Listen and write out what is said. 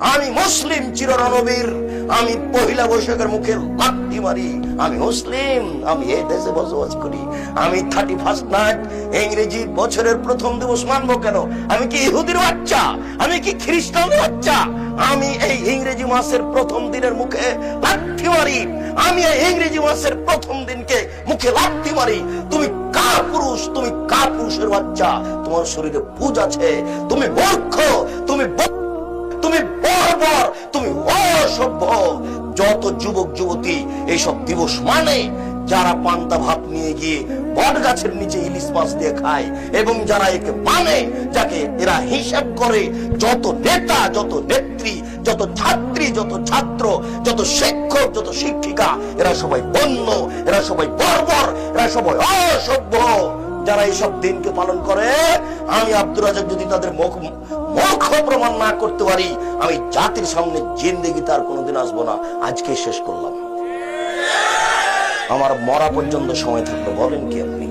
আমি মুসলিম চিররণবীর, আমি পহিলা বৈশাখের মুখে লাথি মারি, আমি মুসলিম, আমি এই দেশে বসবাস করি। আমি 31st নাইট ইংরেজি বছরের প্রথম দিবস মানবো কেন? আমি কি ইহুদির বাচ্চা? আমি কি খ্রিস্টানের বাচ্চা? আমি এই ইংরেজি মাসের প্রথম দিনের মুখে লাথি মারি, আমি এই ইংরেজি মাসের প্রথম দিনকে মুখে লাথি মারি। তুমি কার পুরুষ? তুমি কার পুরুষের বাচ্চা? তোমার শরীরে পুজ আছে, তুমি মূর্খ, তুমি বর্বর, তুমি অসভ্য। যত যুবক যুবতী এইসব দিবস মানে, যারা পান্তা ভাত নিয়ে গিয়ে বট গাছের নিচে ইলিশ মাছ দিয়ে খায়, এবং যারা একে মানে, যাকে এরা হিসাব করে, যত নেতা, যত নেত্রী, যত ছাত্রী, যত ছাত্র, যত শিক্ষক, যত শিক্ষিকা, এরা সবাই বন্য, এরা সবাই বর্বর, এরা সবাই অসভ্য। যারা এইসব দিনকে পালন করে, আমি আব্দুর রাজ্জাক যদি তাদের মূর্খ প্রমাণ না করতে পারি, আমি জাতির সামনে জিন্দেগি তার কোনোদিন আসবো না। আজকে শেষ করলাম, আমার মরা পর্যন্ত সময় থাকলো। বলেন কি আপনি?